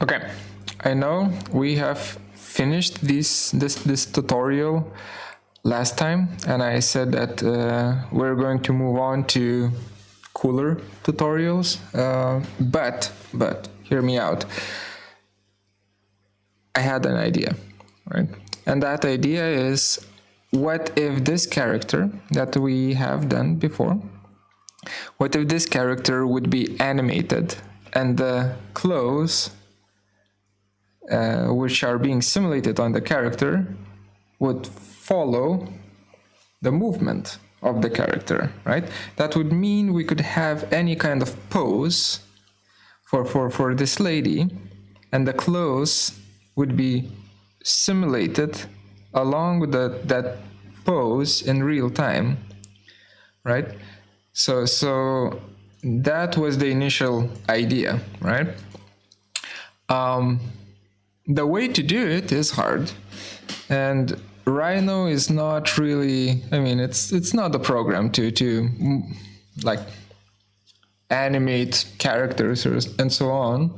Okay, I know we have finished this tutorial last time, and I said that we're going to move on to cooler tutorials, but hear me out. I had an idea, right? And that idea is, what if this character that we have done before, what if this character would be animated and the clothes which are being simulated on the character would follow the movement of the character, right? That would mean we could have any kind of pose for this lady, and the clothes would be simulated along with that pose in real time, right? So that was the initial idea, right? The way to do it is hard, and Rhino is not really, I mean, it's not a program to like animate characters and so on,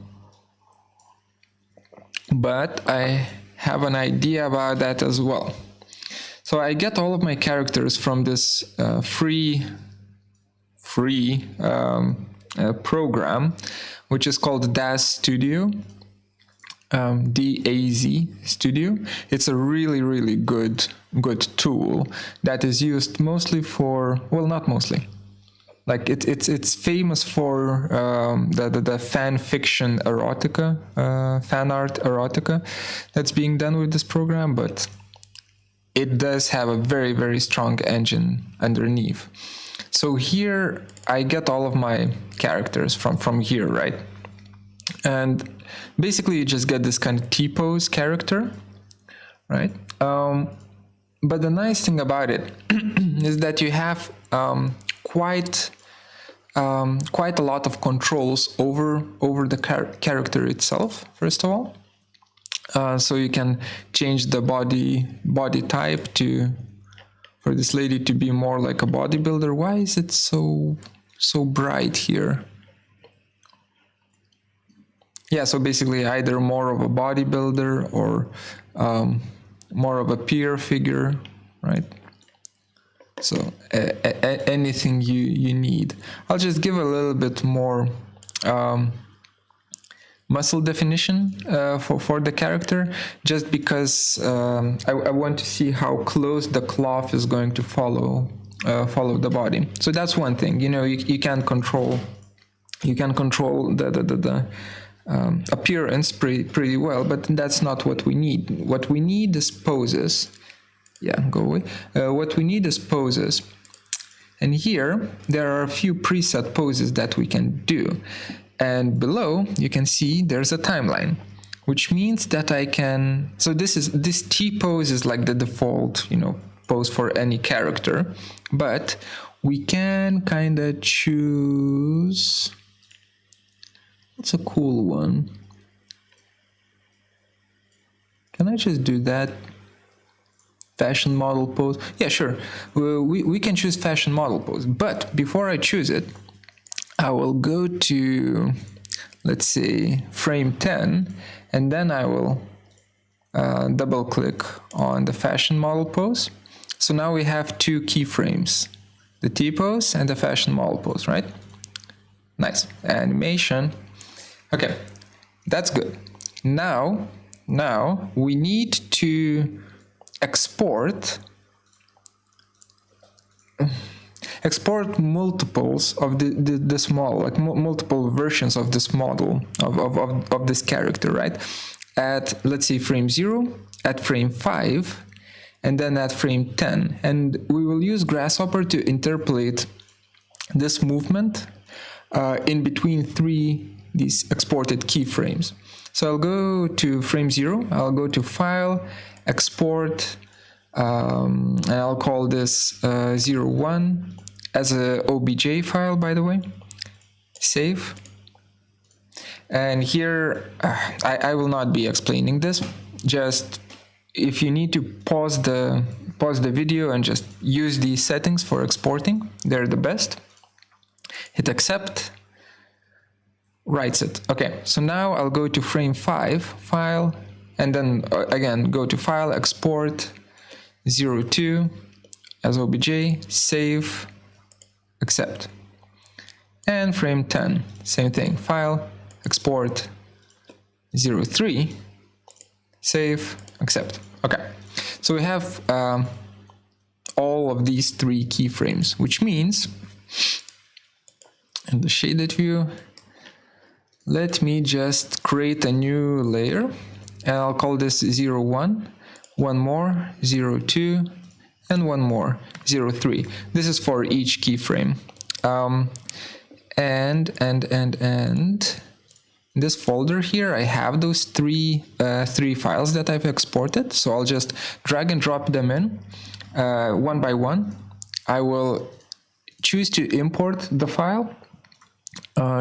but I have an idea about that as well. So I get all of my characters from this free program, which is called DAZ Studio. DAZ Studio. It's a really good tool that is used mostly for, well, not mostly, like it's famous for the fan fiction erotica, fan art erotica that's being done with this program, but it does have a very strong engine underneath. So here I get all of my characters from here, right? And basically you just get this kind of T-pose character, right? But the nice thing about it is that you have quite a lot of controls over the character itself, first of all. So you can change the body type for this lady to be more like a bodybuilder. Why is it so bright here? Yeah, so basically either more of a bodybuilder or more of a peer figure, right? So anything you need. I'll just give a little bit more muscle definition for the character, just because I want to see how close the cloth is going to follow the body. So that's one thing. You know, you can control the appearance pretty well, but that's not what we need. What we need is poses. Yeah, go away. What we need is poses. And here there are a few preset poses that we can do. And below you can see there's a timeline, which means that I can, so this T pose is like the default, you know, pose for any character, but we can kind of choose. What's a cool one? Can I just do that? Fashion model pose? Yeah, sure. We can choose fashion model pose. But before I choose it, I will go to, let's say, frame 10, and then I will double click on the fashion model pose. So now we have two keyframes, the T pose and the fashion model pose, right? Nice. Animation. Okay, that's good. Now we need to export multiples of this model, like multiple versions of this model of this character, right? At, let's say, frame 0, at frame 5, and then at frame 10. And we will use Grasshopper to interpolate this movement in between these exported keyframes. So I'll go to frame 0, I'll go to File, Export, and I'll call this 01 as a OBJ file, by the way. Save. And here, I will not be explaining this. Just if you need to pause the video and just use these settings for exporting, they're the best. Hit accept. writes it. Okay, so now I'll go to frame 5, file, and then again go to file, export 02 as obj, save, accept. And frame 10, same thing, file, export 03, save, accept. Okay, so we have all of these 3 keyframes, which means in the shaded view, let me just create a new layer, and I'll call this 01, one more, 02, and one more, 03. This is for each keyframe. And in this folder here, I have those three files that I've exported. So I'll just drag and drop them in one by one. I will choose to import the file.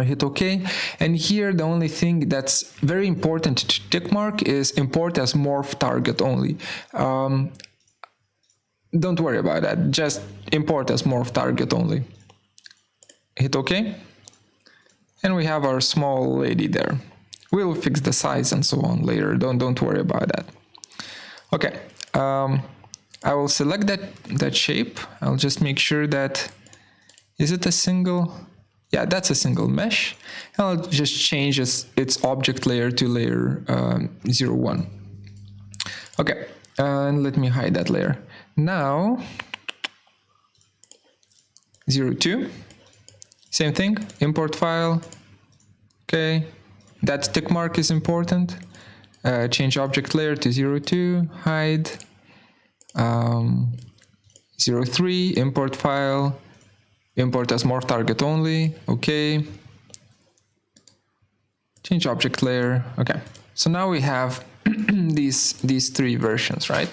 Hit OK, and here the only thing that's very important to tick mark is import as morph target only. Don't worry about that, just import as morph target only. Hit OK, and we have our small lady there. We'll fix the size and so on later, don't worry about that. Okay, I will select that shape. I'll just make sure that, is it a single? Yeah, that's a single mesh. I'll just change its object layer to layer 01. Okay, and let me hide that layer. Now, 02, same thing, import file. Okay, that tick mark is important. Change object layer to 02, hide. 03, import file. Import as morph target only, okay. Change object layer, okay. So now we have these 3 versions, right?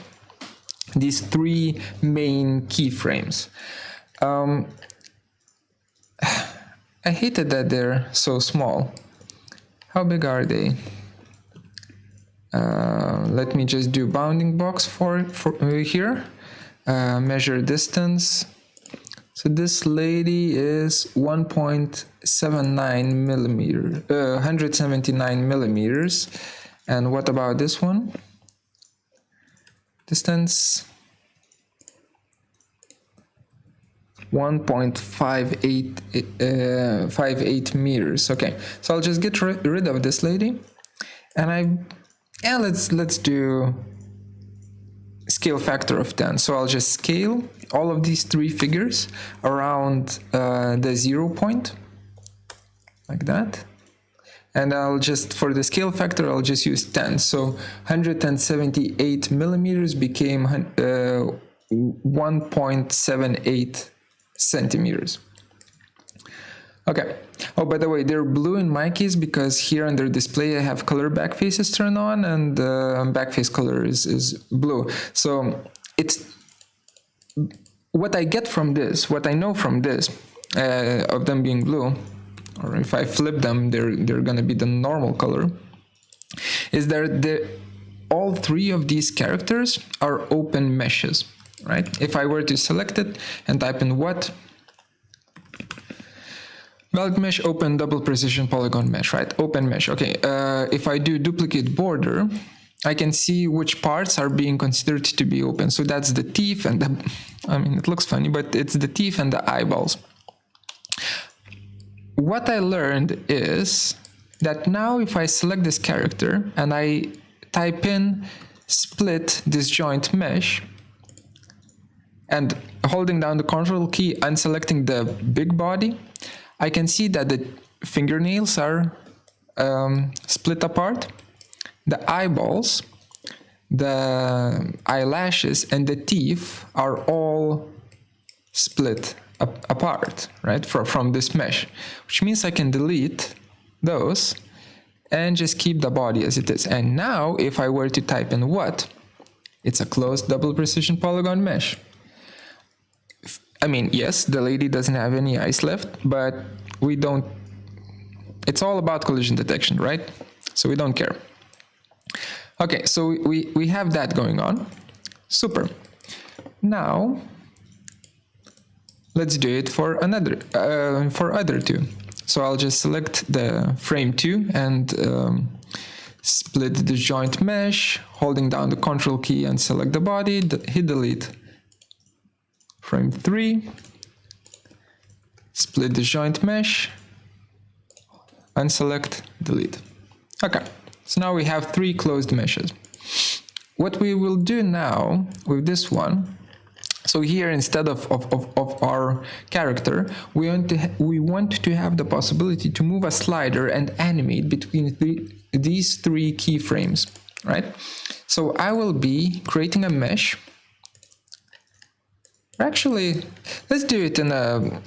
These 3 main keyframes. I hated that they're so small. How big are they? Let me just do bounding box for here. Measure distance. So this lady is 1.79 millimeters, 179 millimeters. And what about this one? Distance 1.58 meters. Okay, so I'll just get rid of this lady, and let's do scale factor of 10. So I'll just scale all of these 3 figures around the 0 point, like that. And I'll just, for the scale factor, I'll just use 10. So 178 millimeters became 1.78 centimeters. Okay. Oh, by the way, they're blue in my case because here under display I have color backfaces turned on, and backface color is blue. So it's what I get from this, what I know from this, of them being blue, or if I flip them, they're gonna be the normal color, is that all 3 of these characters are open meshes, right? If I were to select it and type in what, valid mesh, open double precision polygon mesh, right? Open mesh. Okay. If I do duplicate border, I can see which parts are being considered to be open. So that's the teeth and the, I mean, it looks funny, but it's the teeth and the eyeballs. What I learned is that now if I select this character and I type in split disjoint mesh, and holding down the control key and selecting the big body, I can see that the fingernails are split apart, the eyeballs, the eyelashes, and the teeth are all split apart, right, from this mesh, which means I can delete those and just keep the body as it is. And now if I were to type in what, it's a closed double precision polygon mesh. I mean, yes, the lady doesn't have any eyes left, but we don't, it's all about collision detection, right? So we don't care. Okay, so we have that going on. Super. Now, let's do it for other 2. So I'll just select the frame 2 and split the joint mesh, holding down the Control key and select the body, hit delete. Frame 3, split the joint mesh, unselect, delete. Okay, so now we have 3 closed meshes. What we will do now with this one, so here instead of our character, we want to have the possibility to move a slider and animate between these 3 keyframes, right? So I will be creating a mesh. Actually, let's do it in a,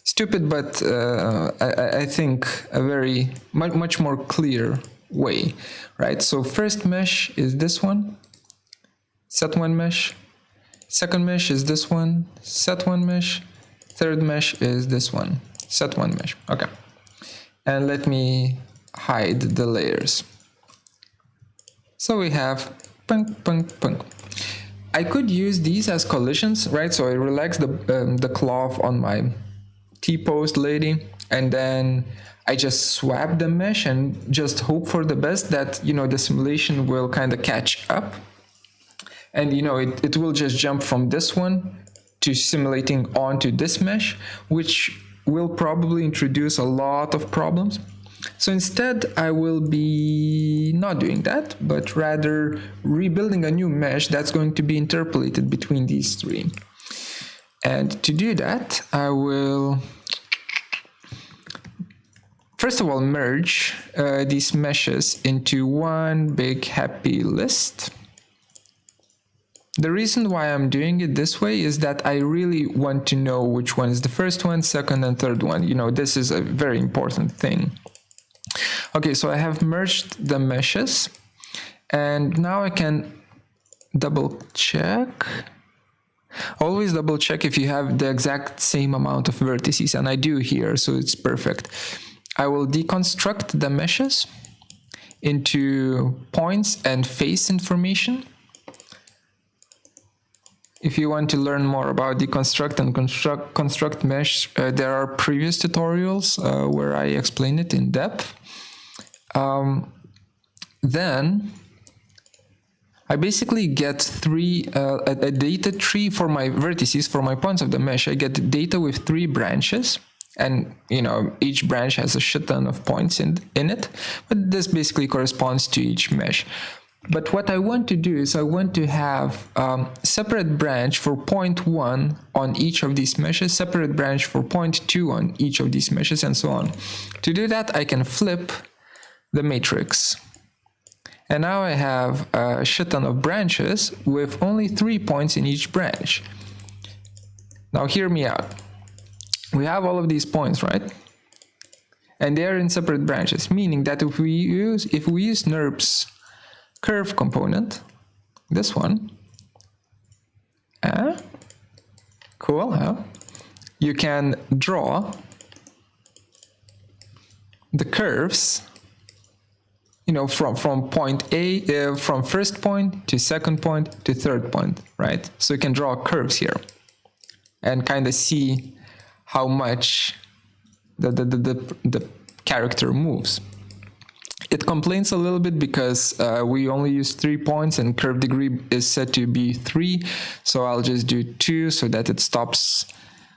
stupid, but I think a very much more clear way, right? So first mesh is this one, set one mesh. Second mesh is this one, set one mesh. Third mesh is this one, set one mesh. Okay, and let me hide the layers. So we have punk, punk, punk. I could use these as collisions, right? So I relax the cloth on my T-post lady, and then I just swap the mesh and just hope for the best that, the simulation will kind of catch up. And, it will just jump from this one to simulating onto this mesh, which will probably introduce a lot of problems. So instead, I will be not doing that, but rather rebuilding a new mesh that's going to be interpolated between these 3. And to do that, I will first of all merge these meshes into one big happy list. The reason why I'm doing it this way is that I really want to know which one is the first one, second, and third one. This is a very important thing. Okay, so I have merged the meshes, and now I can double check. Always double check if you have the exact same amount of vertices, and I do here, so it's perfect. I will deconstruct the meshes into points and face information. If you want to learn more about deconstruct and construct mesh, there are previous tutorials where I explain it in depth. Then I basically get a data tree for my vertices, for my points of the mesh. I get data with 3 branches, and each branch has a shit ton of points in it, but this basically corresponds to each mesh. But what I want to do is I want to have separate branch for point 1 on each of these meshes, separate branch for point 2 on each of these meshes, and so on. To do that, I can flip the matrix. And now I have a shit ton of branches with only 3 points in each branch. Now hear me out. We have all of these points, right? And they are in separate branches, meaning that if we use NURBS curve component, this one, cool, huh? You can draw the curves, from point A, from first point to second point to third point, right? So you can draw curves here and kind of see how much the character moves. It complains a little bit because we only use 3 points and curve degree is set to be 3. So I'll just do 2 so that it stops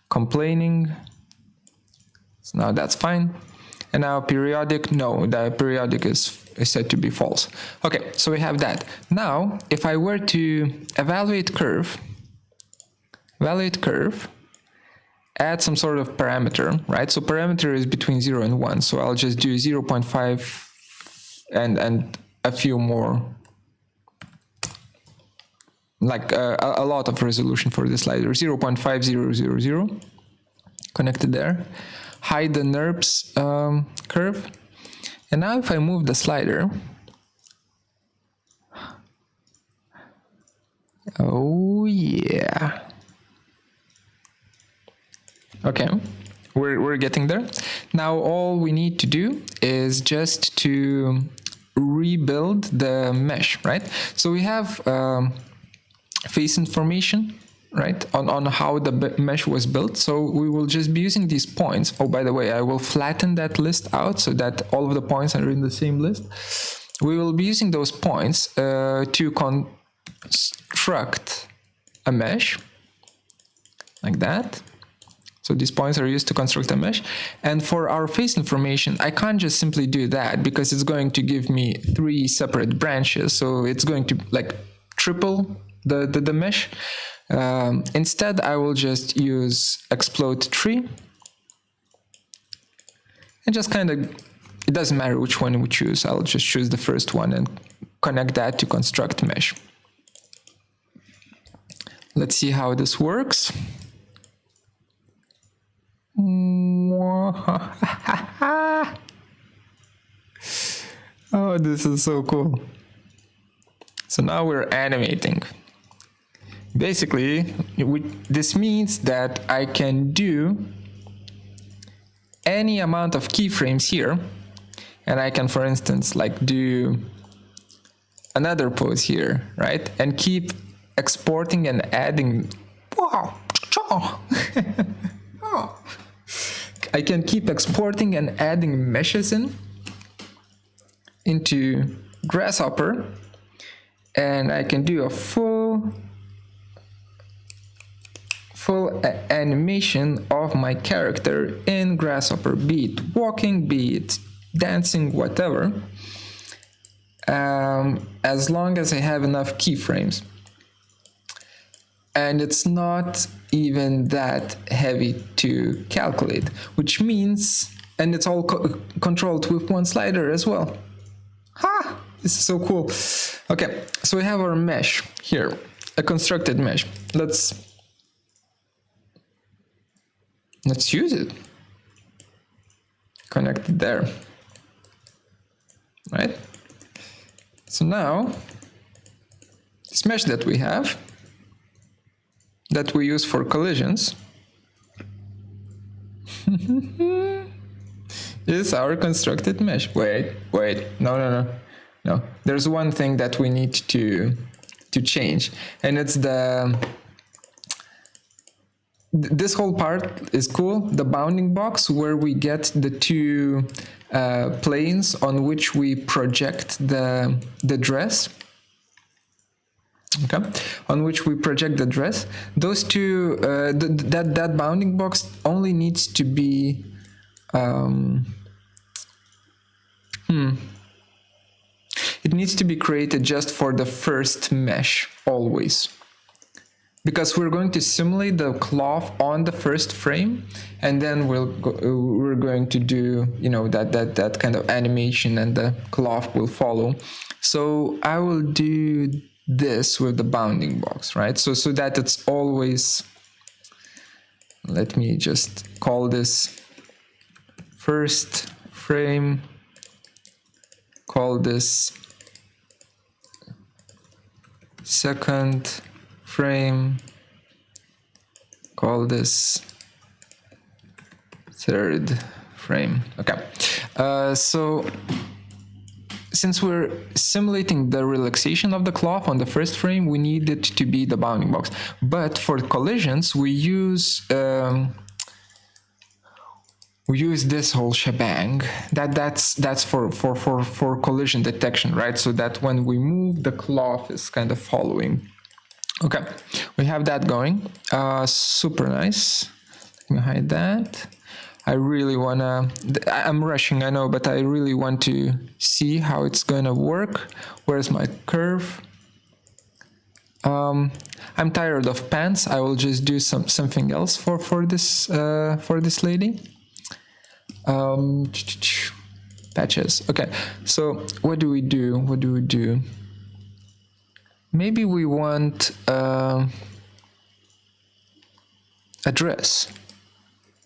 complaining. So now that's fine. And now periodic, no, the periodic is set to be false. Okay, so we have that. Now, if I were to evaluate curve, add some sort of parameter, right? So parameter is between 0 and 1. So I'll just do 0.5 and a few more, like a lot of resolution for the slider. 0.5000 connected there. Hide the NURBS curve. And now if I move the slider, oh yeah. Okay, we're getting there. Now all we need to do is just to rebuild the mesh, right? So we have face information, right, on how the mesh was built. So we will just be using these points. Oh, by the way, I will flatten that list out so that all of the points are in the same list. We will be using those points to construct a mesh like that. So these points are used to construct a mesh. And for our face information, I can't just simply do that because it's going to give me 3 separate branches. So it's going to like triple the mesh. Instead, I will just use explode tree. And just kind of, it doesn't matter which one we choose. I'll just choose the first one and connect that to construct mesh. Let's see how this works. Oh, this is so cool. So now we're animating. Basically, this means that I can do any amount of keyframes here, and I can, for instance, like do another pose here, right? And keep exporting and adding. Wow. I can keep exporting and adding meshes into Grasshopper, and I can do a full animation of my character in Grasshopper, be it walking, be it dancing, whatever, as long as I have enough keyframes. And it's not even that heavy to calculate, which means, and it's all controlled with one slider as well. Ha! This is so cool. Okay, so we have our mesh here, a constructed mesh. Let's use it. Connect it there, right? So now, this mesh that we have, that we use for collisions, is our constructed mesh. Wait, no. There's one thing that we need to change, and it's this whole part is cool, the bounding box where we get the 2 planes on which we project the dress. Okay, on which we project the dress. Those 2, that bounding box only needs to be it needs to be created just for the first mesh always, because we're going to simulate the cloth on the first frame, and then we're going to do, you know, that kind of animation, and the cloth will follow. So I will do this with the bounding box, right? So that it's always, let me just call this first frame, call this second frame, call this third frame. Okay, so since we're simulating the relaxation of the cloth on the first frame, we need it to be the bounding box. But for collisions, we use this whole shebang. That's for collision detection, right? So that when we move, the cloth is kind of following. Okay, we have that going. Super nice. Let me hide that. I really wanna, I'm rushing, I know, but I really want to see how it's gonna work. Where's my curve? I'm tired of pants. I will just do something else for this lady. Patches. Okay, so what do we do? Maybe we want a dress.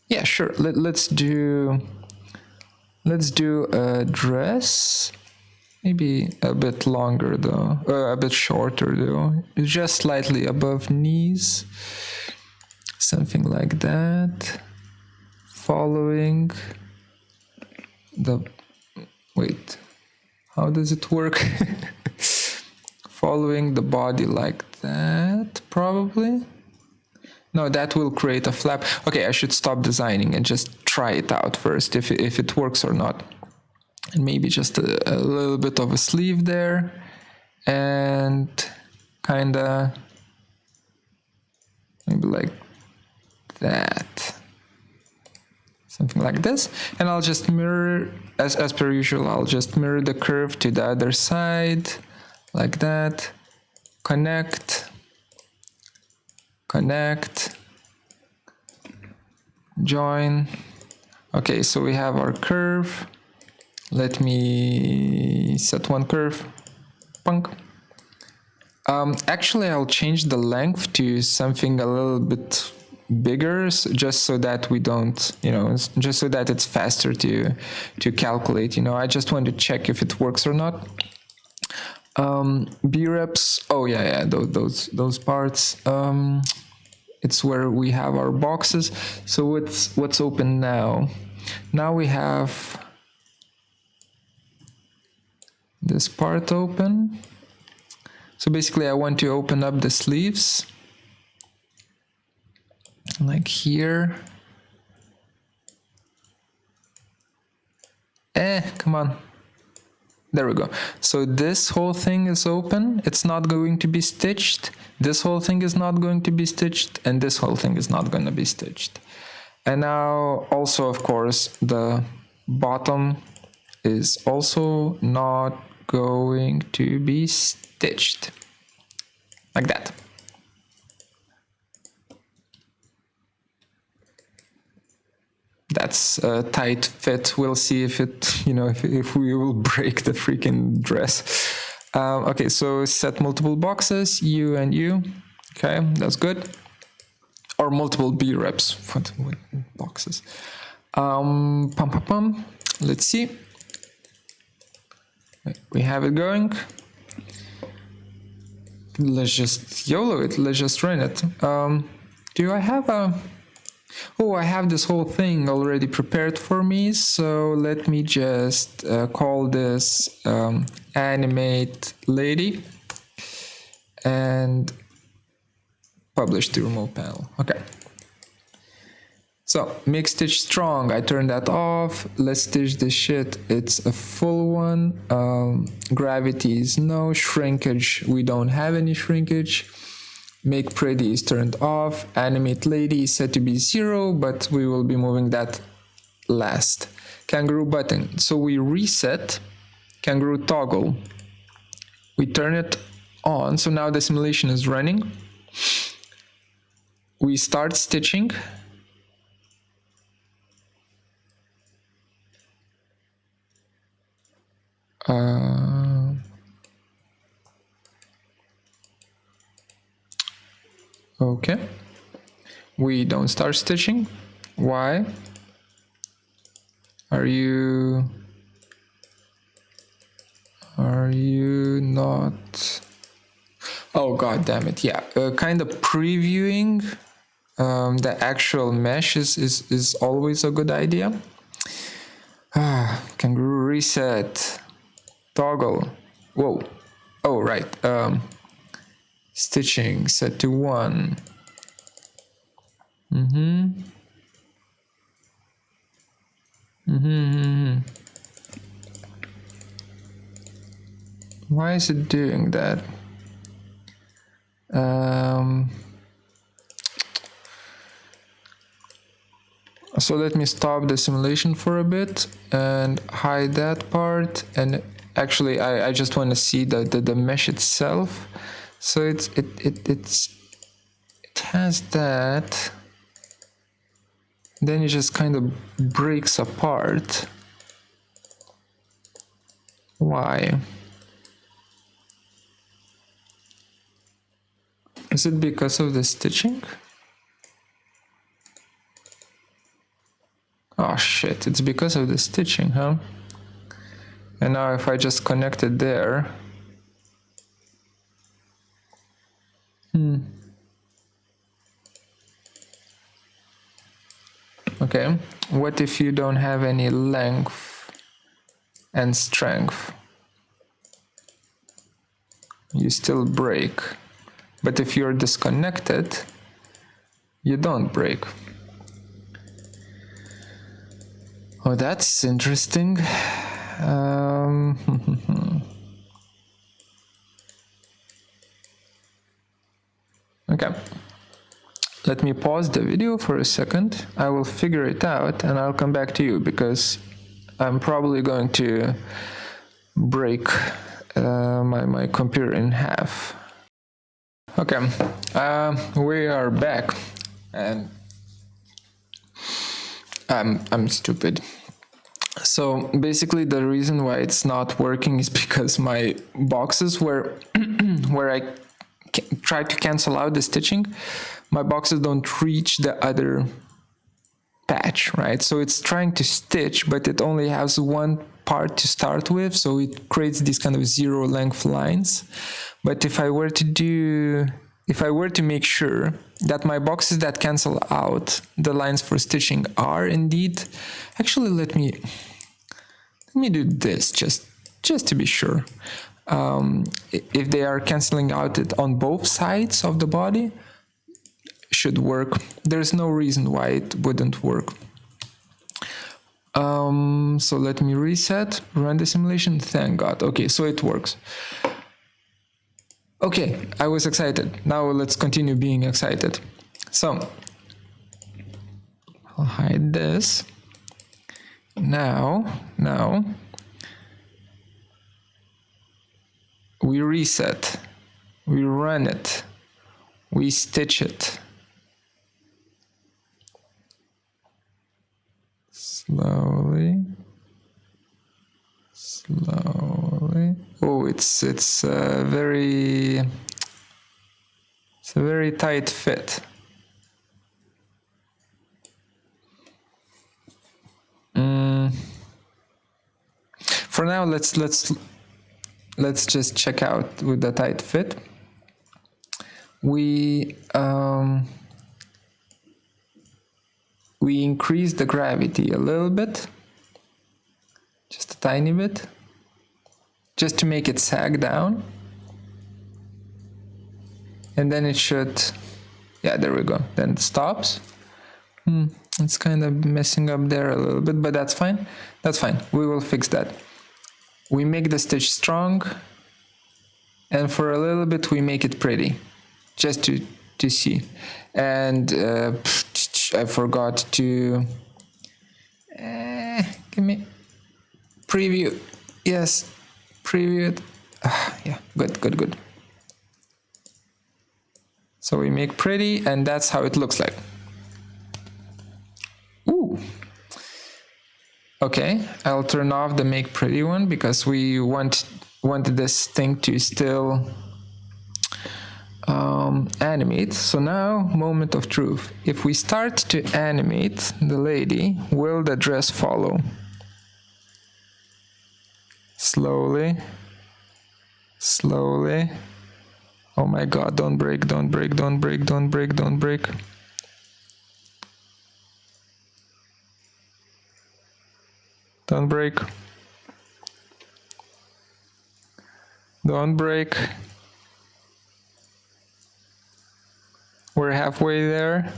Yeah, sure. Let's do a dress. Maybe a bit longer though, a bit shorter though. Just slightly above knees. Something like that. Following the, wait, how does it work? Following the body like that, probably. No, that will create a flap. Okay, I should stop designing and just try it out first, if it works or not. And maybe just a little bit of a sleeve there, and kinda maybe like that, something like this. And I'll just mirror, as per usual, I'll just mirror the curve to the other side, like that. Connect, join. Okay, so we have our curve. Let me set one curve. Punk. Actually, I'll change the length to something a little bit bigger, just so that we don't, just so that it's faster to calculate. I just want to check if it works or not. B reps. Oh yeah, those parts. It's where we have our boxes. So what's open now? Now we have this part open. So basically I want to open up the sleeves, like here. Come on. There we go. So this whole thing is open. It's not going to be stitched. This whole thing is not going to be stitched. And this whole thing is not going to be stitched. And now also, of course, the bottom is also not going to be stitched. Like that. That's a tight fit. We'll see if it, if we will break the freaking dress. Okay, so set multiple boxes, U and U. Okay, that's good. Or multiple B reps. What boxes? Let's see. We have it going. Let's just YOLO it. Let's just run it. Do I have a... Oh, I have this whole thing already prepared for me, so let me just call this animate lady and publish to remote panel. Okay. So make stitch strong. I turned that off. Let's stitch this shit. It's a full one. Gravity is no. Shrinkage. We don't have any shrinkage. Make pretty is turned off. Animate lady is set to be 0, but we will be moving that last. Kangaroo button. So we reset kangaroo toggle. We turn it on. So now the simulation is running. We start stitching. Okay, we don't start stitching. Why? Are you not? Oh, god damn it. Yeah, kind of previewing the actual mesh is always a good idea. Kangaroo reset. Toggle. Whoa. Oh, right. Stitching set to 1. Why is it doing that? So let me stop the simulation for a bit and hide that part. And actually, I just want to see the mesh itself. So it has that. Then it just kind of breaks apart. Why? Is it because of the stitching? Oh shit, it's because of the stitching, huh? And now if I just connect it there... Okay, what if you don't have any length and strength? You still break. But if you're disconnected, you don't break. Oh, that's interesting. Okay, let me pause the video for a second. I will figure it out and I'll come back to you, because I'm probably going to break my computer in half. Okay, we are back, and I'm stupid. So basically the reason why it's not working is because my boxes where I try to cancel out the stitching, my boxes don't reach the other patch, right? So it's trying to stitch, but it only has one part to start with, so it creates these kind of zero length lines. But if I were to make sure that my boxes that cancel out the lines for stitching are indeed, actually let me do this just to be sure. If they are canceling out it on both sides of the body, should work. There's no reason why it wouldn't work. So let me reset, run the simulation. Thank God. Okay, so it works. Okay, I was excited. Now let's continue being excited. So I'll hide this. Now we reset, we run it, we stitch it. Slowly. Oh, it's a very tight fit. For now, let's just check out with the tight fit. We increase the gravity a little bit, just a tiny bit, just to make it sag down. And then it should, yeah, there we go. Then it stops. It's kind of messing up there a little bit, but that's fine. That's fine. We will fix that. We make the stitch strong, and for a little bit we make it pretty, just to see. And I forgot to give me preview. Yes, preview it. Yeah, good. So we make pretty, and that's how it looks like. Ooh. Okay, I'll turn off the make pretty one because we want this thing to still animate. So now, moment of truth. If we start to animate the lady, will the dress follow? Slowly. Oh my God, don't break. Don't break. We're halfway there.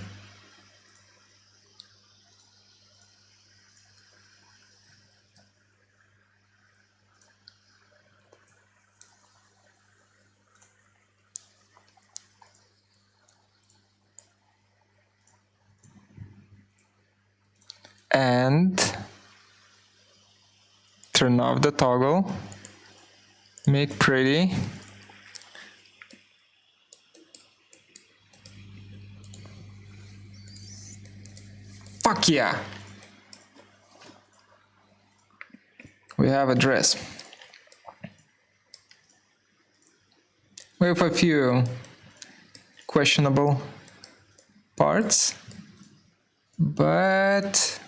And turn off the toggle, make pretty. Fuck yeah! We have a dress. We have a few questionable parts, but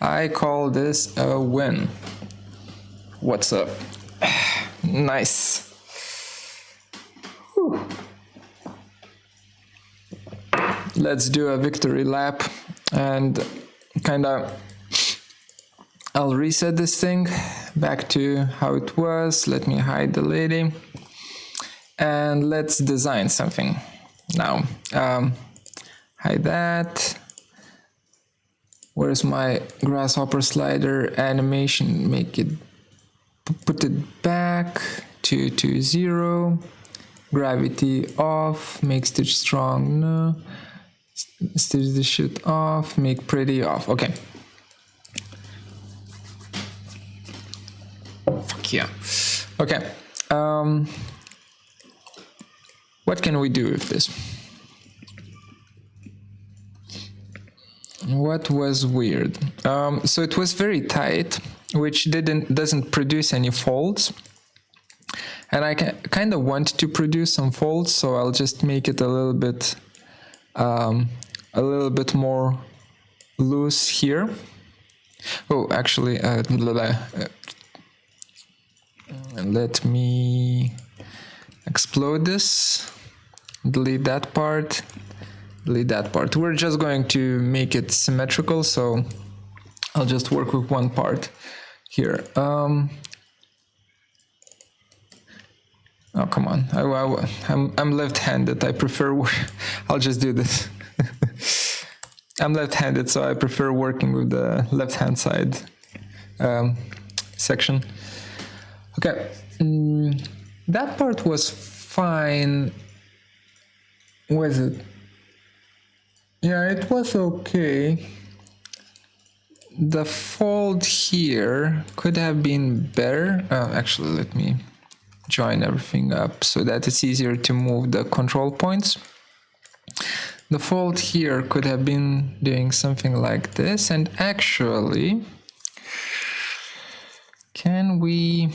I call this a win. What's up? Nice. Whew. Let's do a victory lap and kinda I'll reset this thing back to how it was. Let me hide the lady and let's design something now. hide that. Where's my grasshopper slider animation? Make it, put it back to 0. Gravity off, make stitch strong, no. Stitch the shit off, make pretty off. Okay. Fuck yeah. Okay. What can we do with this? What was weird? So it was very tight, which doesn't produce any folds. And I kind of want to produce some folds, so I'll just make it a little bit more loose here. Oh, actually, let me explode this. Delete that part. Delete that part. We're just going to make it symmetrical, so I'll just work with one part here. Oh, come on. I'm left-handed. I prefer... I'll just do this. I'm left-handed, so I prefer working with the left-hand side section. Okay. That part was fine. Was it? Yeah, it was okay. The fold here could have been better. Actually, let me join everything up so that it's easier to move the control points. The fold here could have been doing something like this, and actually, can we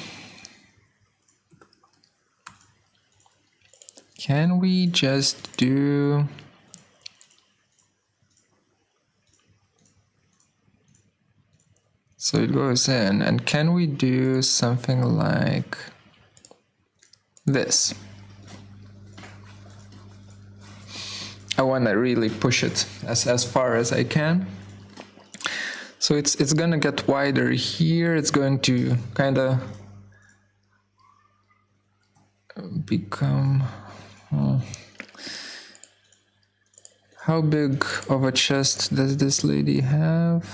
just do... So it goes in, and can we do something like this? I want to really push it as far as I can. So it's gonna get wider here. It's going to kind of become... How big of a chest does this lady have?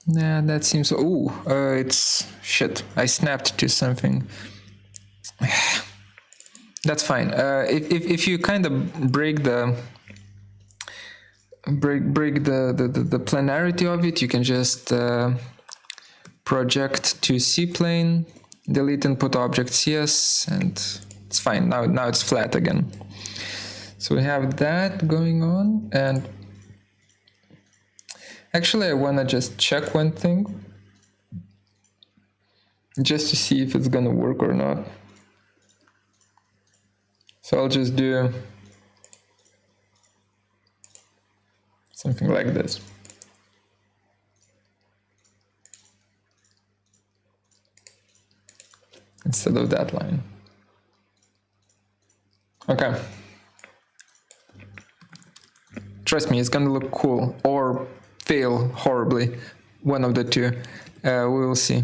Nah, that seems... Ooh, it's... Shit, I snapped to something. That's fine. If you kind of break the planarity of it, you can just project to C-plane, delete input object CS, and it's fine. Now it's flat again. So we have that going on, and actually I want to just check one thing, just to see if it's gonna work or not. So I'll just do something like this. Instead of that line. Okay. Trust me, it's gonna look cool or fail horribly. One of the two. We will see.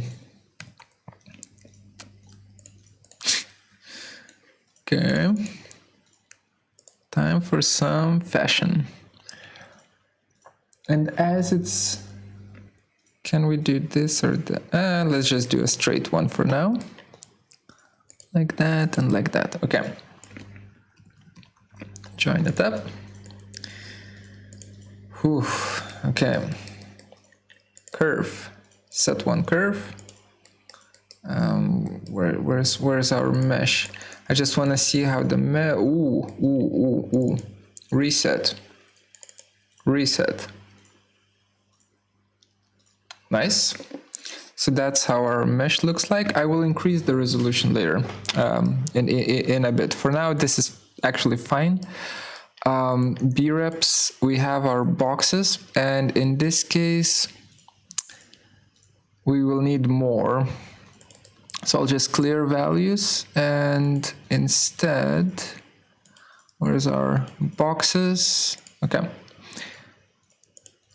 Okay. Time for some fashion. And as it's... Can we do this or that? Let's just do a straight one for now. Like that and like that. Okay. Join it up. Whew. Okay. Curve. Set one curve. Where's our mesh? I just want to see how the mesh... Ooh. Reset. Nice. So that's how our mesh looks like. I will increase the resolution later in a bit. For now, this is actually fine. B-reps, we have our boxes, and in this case, we will need more. So I'll just clear values, and instead, where's our boxes? Okay.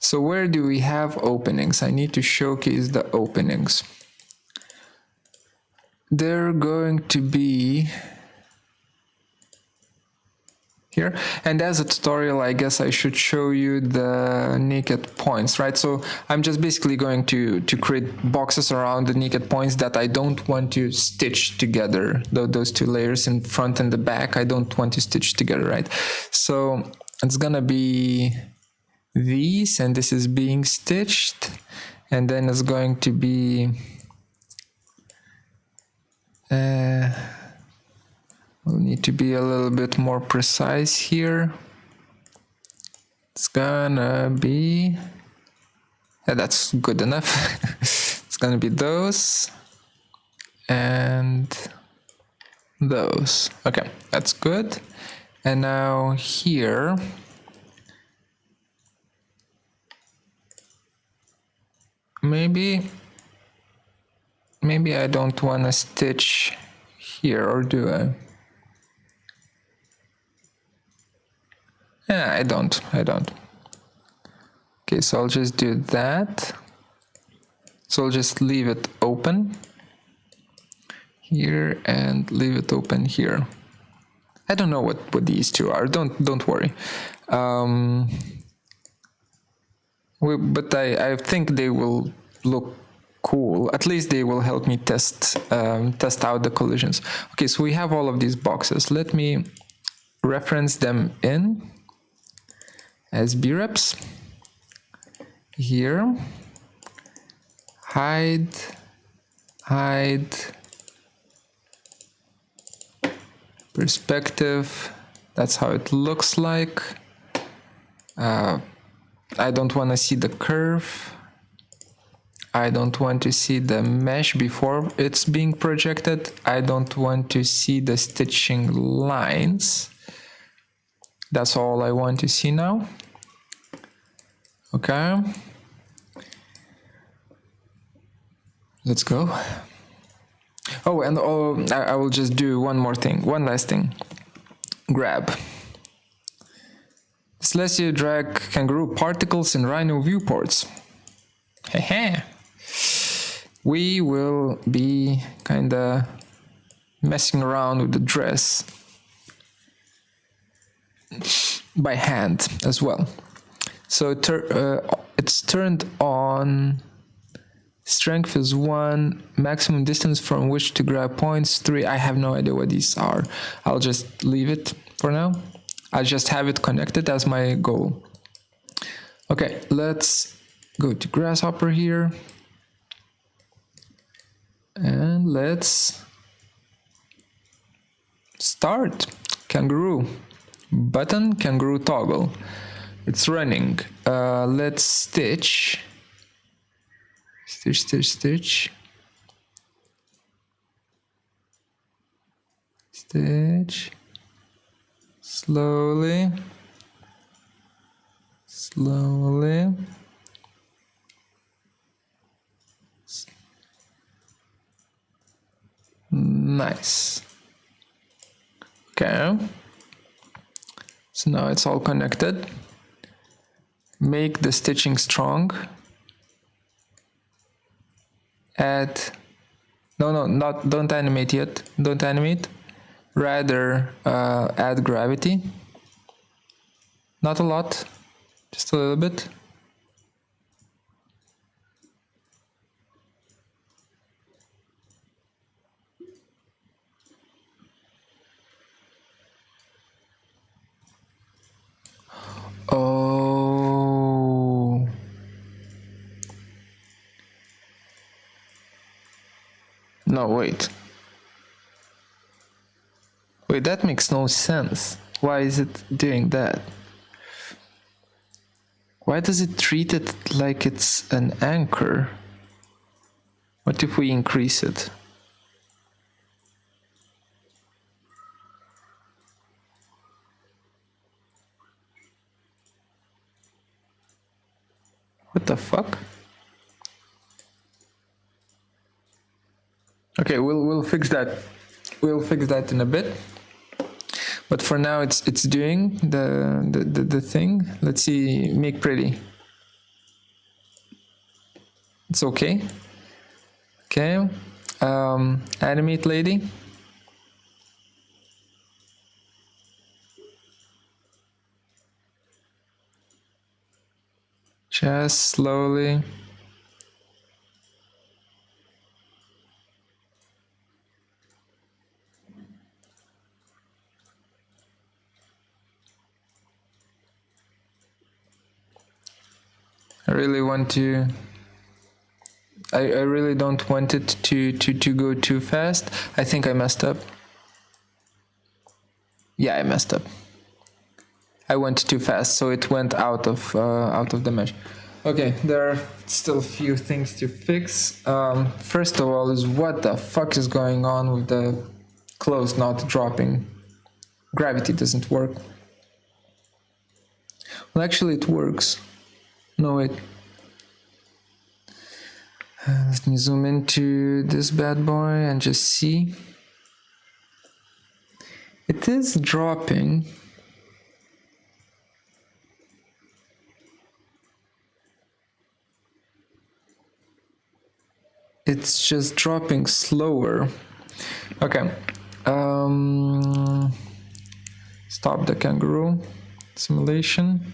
So where do we have openings? I need to showcase the openings. They're going to be here. And as a tutorial, I guess I should show you the naked points, right? So I'm just basically going to create boxes around the naked points that I don't want to stitch together. Those two layers in front and the back, I don't want to stitch together, right? So it's gonna be these, and this is being stitched, and then it's going to be we'll need to be a little bit more precise here. It's gonna be, yeah, that's good enough. It's gonna be those and those. Okay, that's good. And now here, maybe I don't want to stitch here, or do I? Yeah, I don't. Okay, so I'll just do that. So I'll just leave it open here and leave it open here. I don't know what these two are. Don't worry. But I think they will look cool. At least they will help me test out the collisions. Okay, so we have all of these boxes. Let me reference them in as breps. Here, hide, perspective. That's how it looks like. I don't want to see the curve. I don't want to see the mesh before it's being projected. I don't want to see the stitching lines. That's all I want to see now. Okay. Let's go. Oh, and I will just do one last thing. Grab. This lets you drag kangaroo particles in Rhino viewports. Hehe. We will be kinda messing around with the dress by hand as well. So it's turned on. Strength is 1, maximum distance from which to grab points 3. I have no idea what these are. I'll just leave it for now. I'll just have it connected as my goal. Okay, let's go to Grasshopper here. And let's start. Kangaroo. Button, kangaroo toggle. It's running. Let's stitch. Stitch. Stitch. Slowly. Nice. Okay. So now it's all connected. Make the stitching strong. Add, don't animate yet. Don't animate. Rather, add gravity. Not a lot, just a little bit. Oh. No, wait. Wait, that makes no sense. Why is it doing that? Why does it treat it like it's an anchor? What if we increase it? What the fuck? Okay, we'll fix that. We'll fix that in a bit. But for now, it's doing the thing. Let's see, make pretty. It's okay. Okay. Animate lady. Just slowly. I really want to. I really don't want it to go too fast. I think I messed up. Yeah, I messed up. I went too fast, so it went out of the mesh. Okay, there are still a few things to fix. First of all, is what the fuck is going on with the clothes not dropping? Gravity doesn't work. Well, actually, it works. No, wait. Let me zoom into this bad boy and just see. It is dropping. It's just dropping slower. Okay. Stop the kangaroo simulation.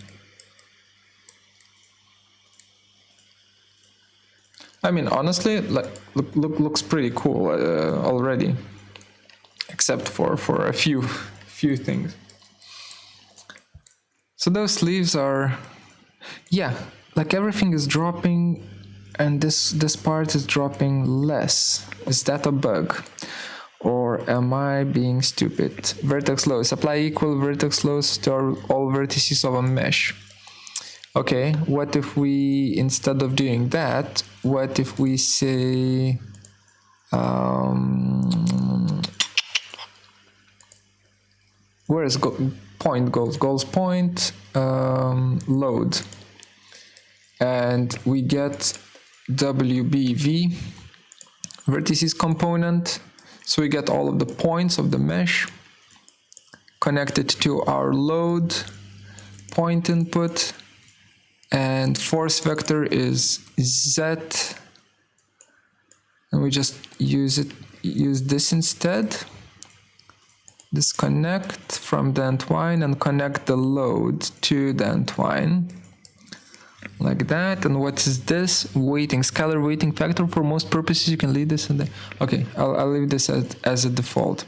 I mean, honestly, like looks pretty cool already, except for a few things. So those sleeves are, yeah, like everything is dropping, and this part is dropping less. Is that a bug, or am I being stupid? Vertex loads. Apply equal vertex loads to all vertices of a mesh. Okay, what if we, instead of doing that, what if we say, where is point goes? Goals point, load. And we get WBV, vertices component. So we get all of the points of the mesh connected to our load point input. And force vector is Z, and we just use this instead. Disconnect from the entwine and connect the load to the entwine, like that. And what is this? Weighting, scalar weighting factor. For most purposes, you can leave this in there. Okay, I'll leave this as a default.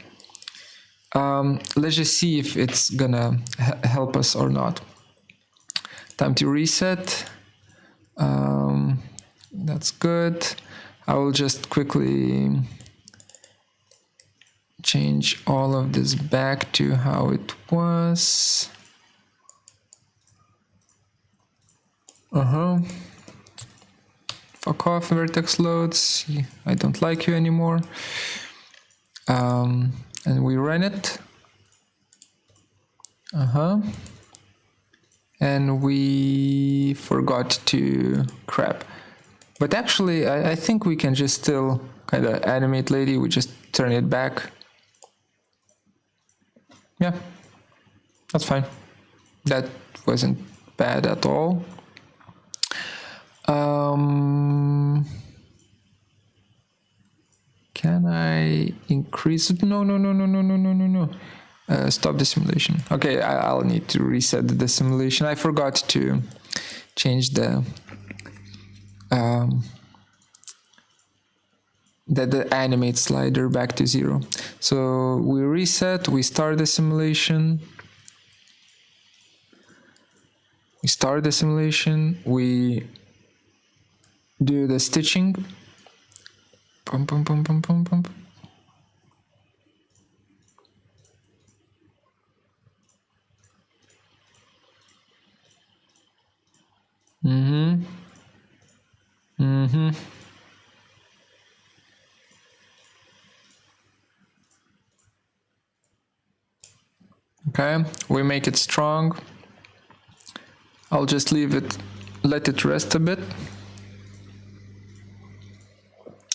Let's just see if it's gonna help us or not. Time to reset. That's good. I will just quickly change all of this back to how it was. Fuck off, vertex loads. I don't like you anymore. And we run it. And we forgot to crap. But actually, I think we can just still kind of animate lady. We just turn it back. Yeah, that's fine. That wasn't bad at all. Can I increase it? No. Stop the simulation. Okay, I'll need to reset the simulation. I forgot to change the animate slider back to 0. So we reset, we start the simulation. We do the stitching. Pum, pum, pum, pum, pum, pum. Okay, we make it strong. I'll just leave it, let it rest a bit.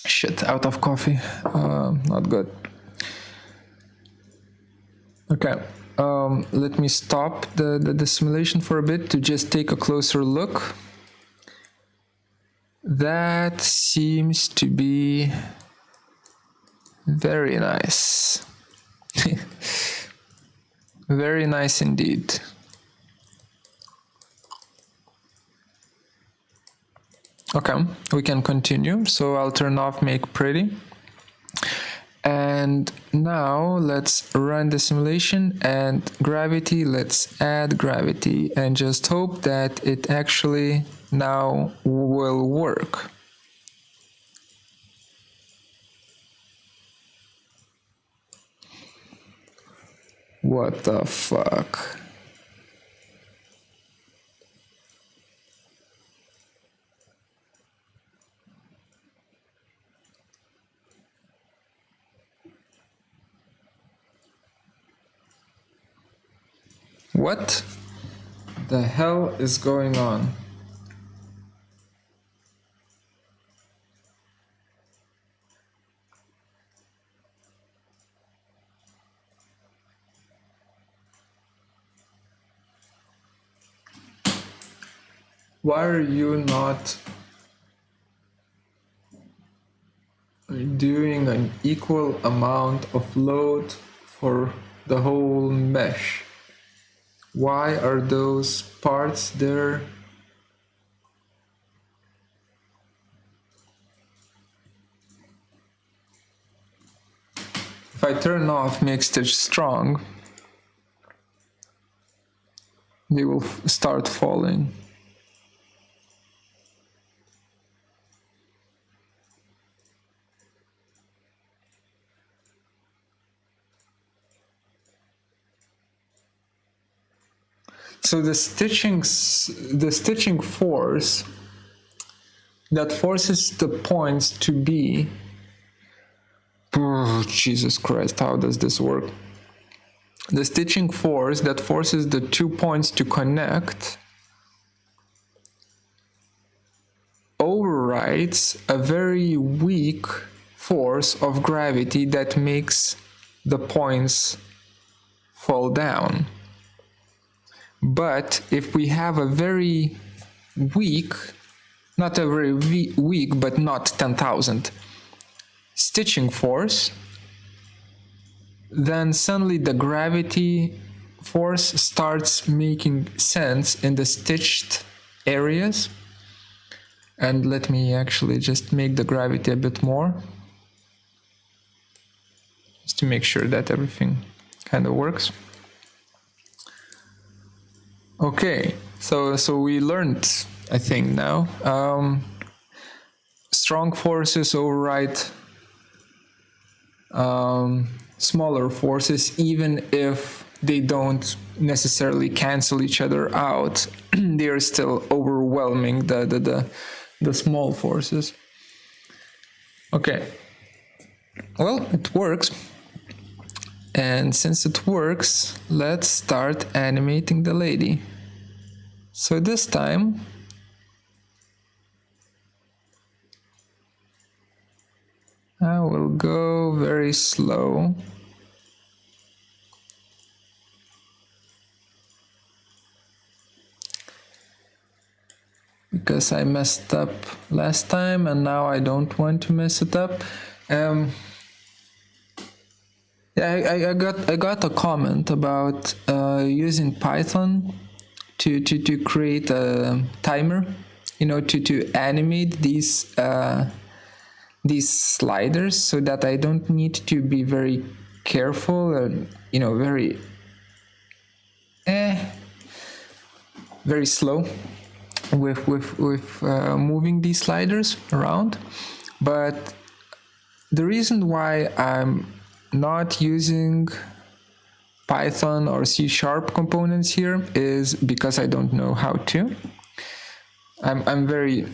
Shit, out of coffee. Not good. Okay, let me stop the simulation for a bit to just take a closer look. That seems to be very nice. Very nice indeed. Okay, we can continue. So I'll turn off make pretty. And now let's run the simulation, and gravity, let's add gravity and just hope that it actually now will work. What the fuck? What the hell is going on? Why are you not doing an equal amount of load for the whole mesh? Why are those parts there? If I turn off make stitch strong, they will start falling. So the stitching force that forces the points to be, oh, Jesus Christ, how does this work? The stitching force that forces the 2 points to connect overrides a very weak force of gravity that makes the points fall down. But if we have a very weak, not a very weak, but not 10,000 stitching force, then suddenly the gravity force starts making sense in the stitched areas. And let me actually just make the gravity a bit more, just to make sure that everything kind of works. Okay, so we learned, I think now, strong forces override smaller forces, even if they don't necessarily cancel each other out. They are still overwhelming the small forces. Okay, well, it works. And since it works, let's start animating the lady. So this time, I will go very slow. Because I messed up last time and now I don't want to mess it up. Yeah, I got a comment about using Python to create a timer, to animate these sliders, so that I don't need to be very careful and very slow with moving these sliders around. But the reason why I'm not using Python or C# components here is because I don't know how to. I'm very,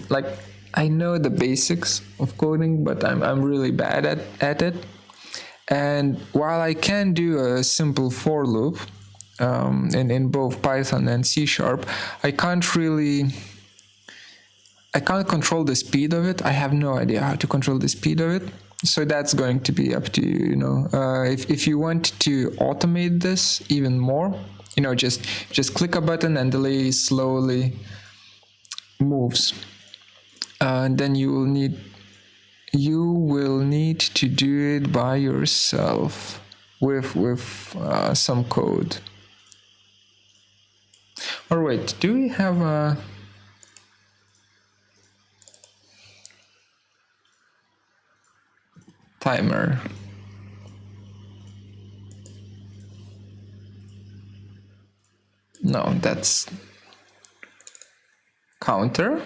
I know the basics of coding, but I'm really bad at it. And while I can do a simple for loop in both Python and C#, I can't control the speed of it. I have no idea how to control the speed of it. So that's going to be up to you, if you want to automate this even more, just click a button and the lady slowly moves. And then you will need to do it by yourself with some code. Or wait, do we have a... timer. No, that's counter.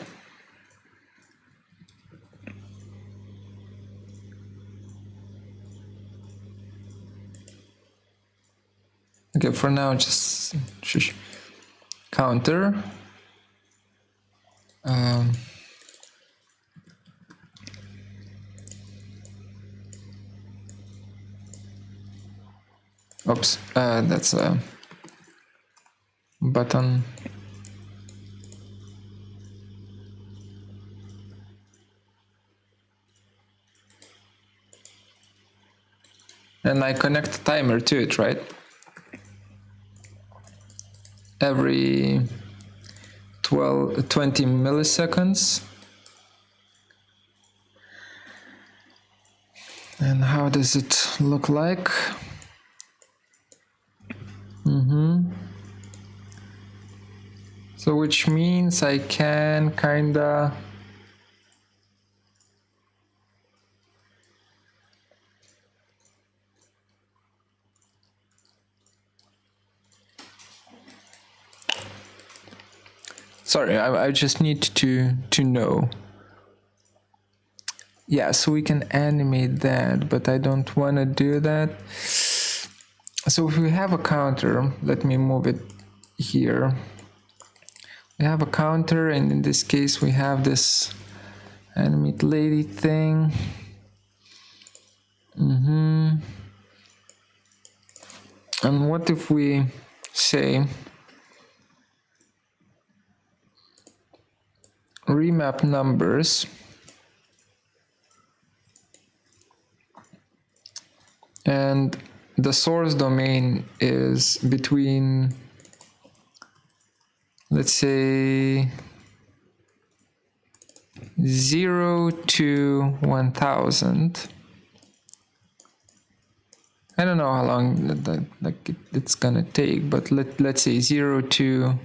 Okay, for now, just shush. Counter. Oops, that's a button. And I connect a timer to it, right? Every 20 milliseconds. And how does it look like? So which means I can kinda sorry, I just need to know. Yeah, so we can animate that, but I don't want to do that. So if we have a counter, let me move it here. We have a counter, and in this case we have this animate lady thing. And what if we say remap numbers and the source domain is between, let's say, 0 to 1000. I don't know how long it's gonna take, but let's say 0 to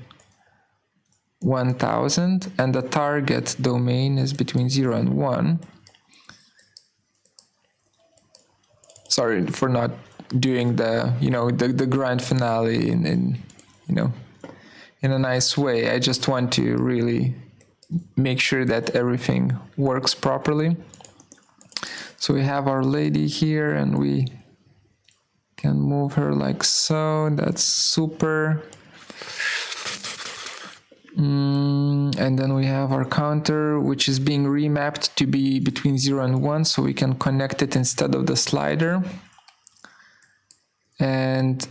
1000, and the target domain is between 0 and 1. Sorry for not doing the the grand finale in a nice way. I just want to really make sure that everything works properly. So we have our lady here, and we can move her like so. That's super. And then we have our counter, which is being remapped to be between 0 and 1, so we can connect it instead of the slider. And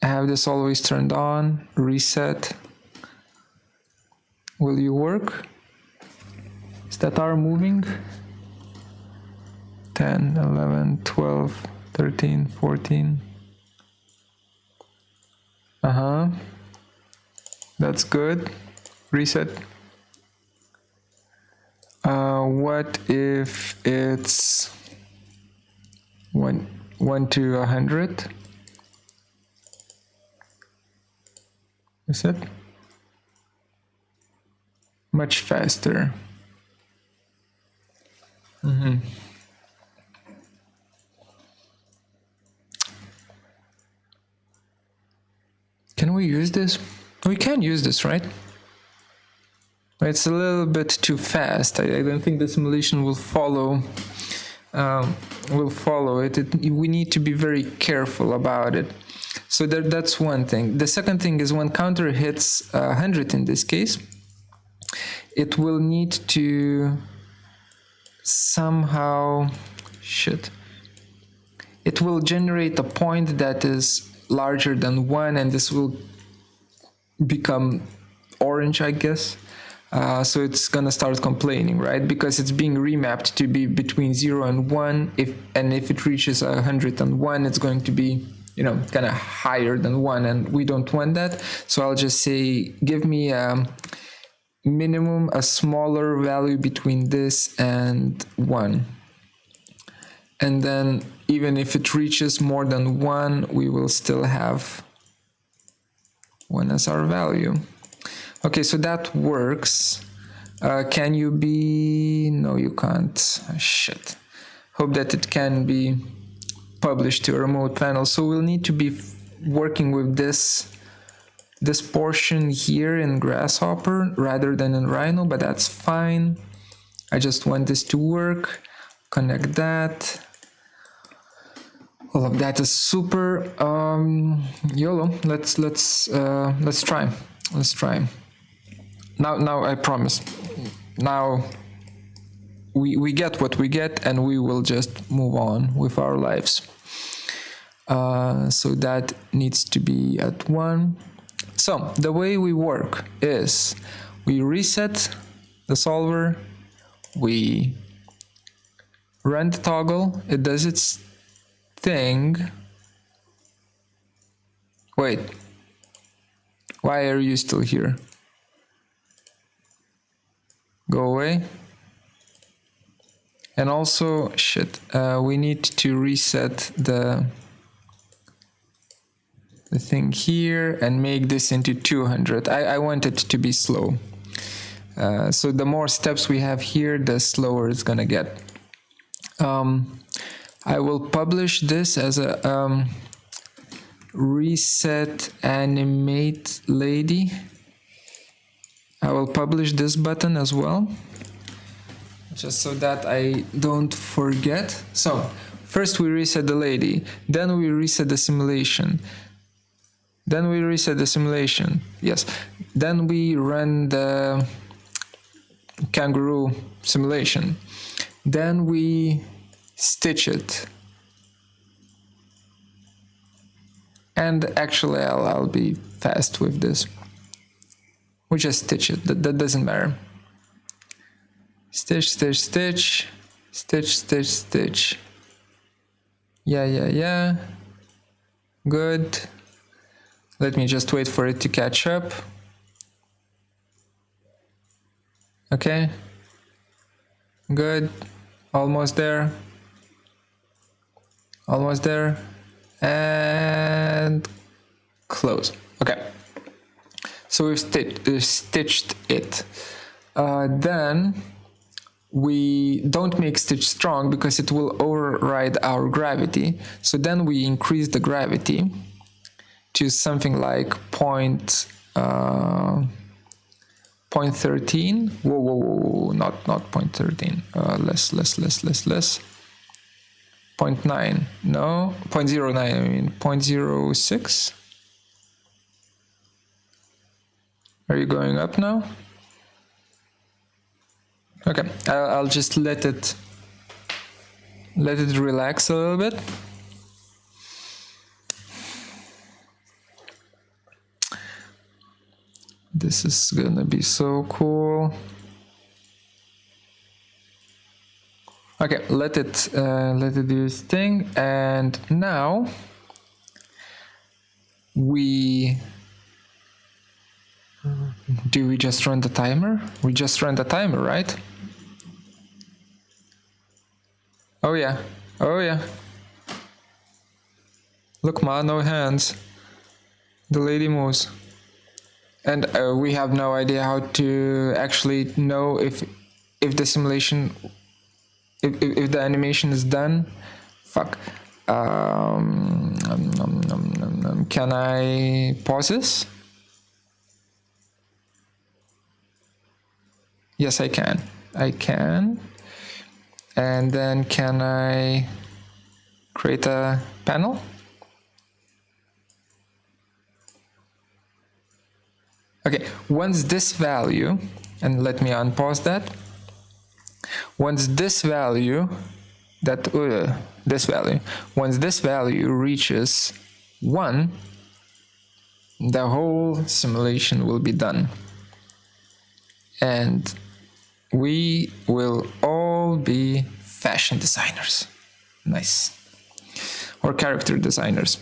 have this always turned on, reset. Will you work? Is that arm moving? 10, 11, 12, 13, 14. That's good. Reset. What if it's 1 to 100? Reset. Much faster. Can we use this? We can use this, right? It's a little bit too fast. I don't think the simulation will follow. We need to be very careful about it. So that's one thing. The second thing is when counter hits 100 in this case, it will need to somehow it will generate a point that is larger than 1, and this will become orange, I guess. So it's gonna start complaining, right? Because it's being remapped to be between 0 and 1. If it reaches 101, it's going to be kind of higher than 1, and we don't want that. So I'll just say, give me a minimum, a smaller value between this and 1. And then even if it reaches more than 1, we will still have 1 as our value. Okay, so that works. Can you be... No, you can't. hope that it can be published to a remote panel. So we'll need to be working with this portion here in Grasshopper rather than in Rhino, but that's fine. I just want this to work. Connect that. All of that is super. YOLO. Let's try. Let's try. Now I promise. Now we get what we get, and we will just move on with our lives. So that needs to be at 1. So the way we work is we reset the solver, we run the toggle, it does its thing. Wait, why are you still here? Go away. And also, shit, we need to reset the thing here and make this into 200. I want it to be slow. So the more steps we have here, the slower it's gonna get. I will publish this as a reset animate lady. I will publish this button as well, just so that I don't forget. So first we reset the lady, then we reset the simulation. Then we reset the simulation, yes. Then we run the kangaroo simulation. Then we stitch it. And actually I'll be fast with this. We just stitch it, that doesn't matter. Stitch, stitch, stitch, stitch, stitch, stitch. Yeah. Good. Let me just wait for it to catch up. Okay. Good. Almost there. Almost there. And close. Okay. So we've stitched it. Then we don't make stitch strong because it will override our gravity. So then we increase the gravity to something like 0.13. Whoa, not 0.13. Less. 0.9. No, 0.09. I mean 0.06. Are you going up now? Okay, I'll just let it relax a little bit. This is gonna be so cool. Okay, let it do its thing, and now we just run the timer? We just run the timer, right? Oh yeah. Look, ma, no hands. The lady moves. And we have no idea how to actually know if the simulation, if the animation is done. Fuck. Can I pause this? Yes, I can. And then can I create a panel? Okay, once this value, and let me unpause that. Once this value, once this value reaches 1, the whole simulation will be done. And we will all be fashion designers. Nice. Or character designers.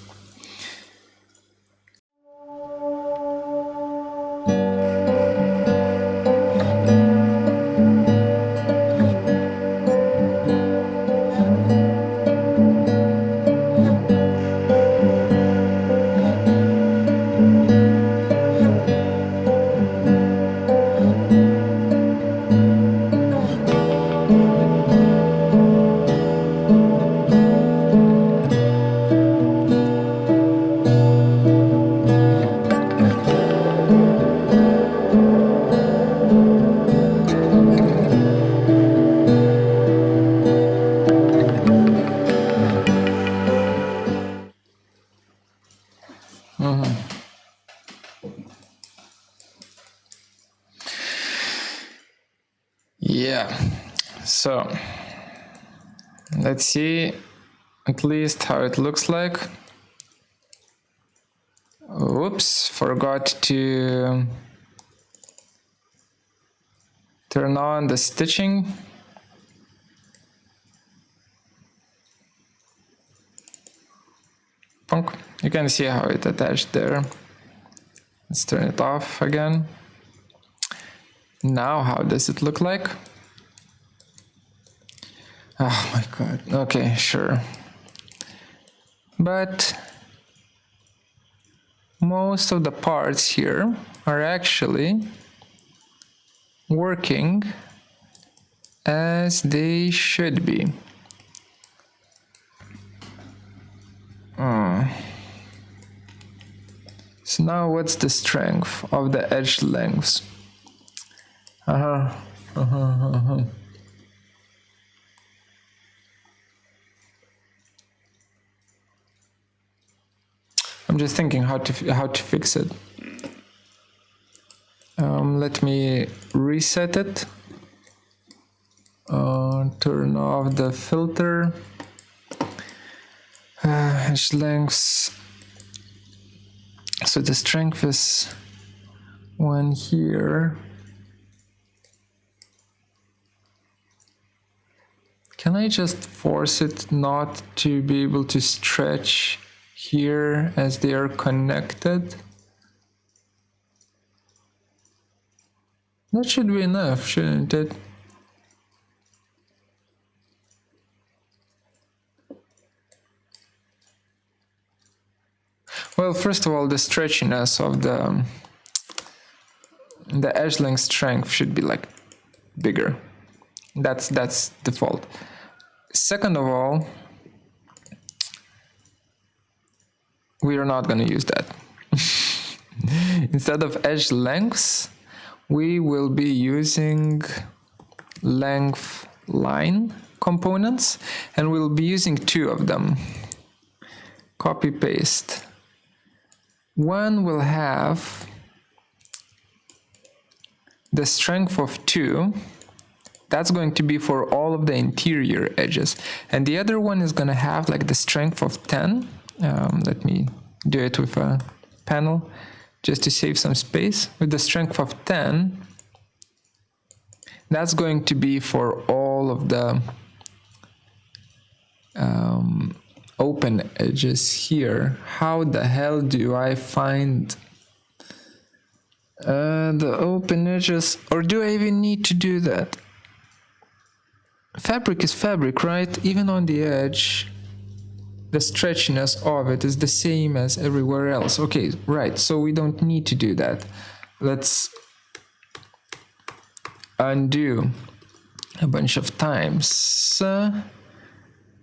Yeah, so let's see at least how it looks like. Oops, forgot to turn on the stitching. Punk. You can see how it attached there. Let's turn it off again. Now, how does it look like? Oh my god. Okay, sure. But most of the parts here are actually working as they should be. So now what's the strength of the edge lengths? I'm just thinking how to fix it. Let me reset it. Turn off the filter. Edge lengths. So the strength is 1 here. Can I just force it not to be able to stretch here as they are connected? That should be enough, shouldn't it? Well, first of all, the stretchiness of the edge length strength should be like bigger. That's default. Second of all, we are not going to use that. Instead of edge lengths, we will be using length line components, and we'll be using 2 of them. Copy paste. One will have the strength of 2. That's going to be for all of the interior edges. And the other one is going to have like the strength of 10. Let me do it with a panel just to save some space. With the strength of 10, that's going to be for all of the open edges here. How the hell do I find the open edges? Or do I even need to do that? Fabric is fabric, right? Even on the edge, the stretchiness of it is the same as everywhere else. Okay, right, so we don't need to do that. Let's undo a bunch of times.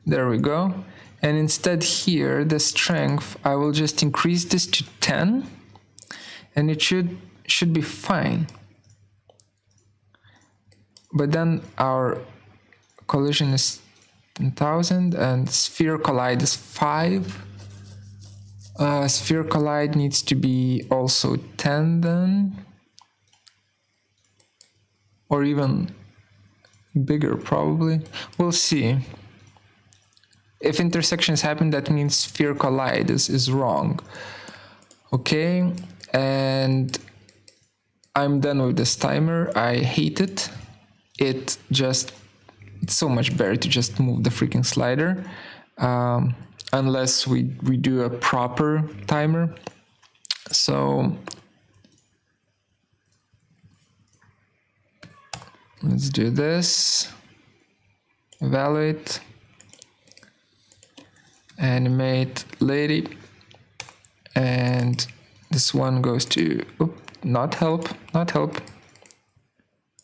There we go. And instead here, the strength, I will just increase this to 10, and it should be fine. But then our collision is 1000 and sphere collide is 5. Sphere collide needs to be also 10 then, or even bigger probably. We'll see. If intersections happen, that means sphere collide is wrong. Okay, and I'm done with this timer. I hate it. It's so much better to just move the freaking slider, unless we do a proper timer. So let's do this. Evaluate. Animate lady. And this one goes to, not help.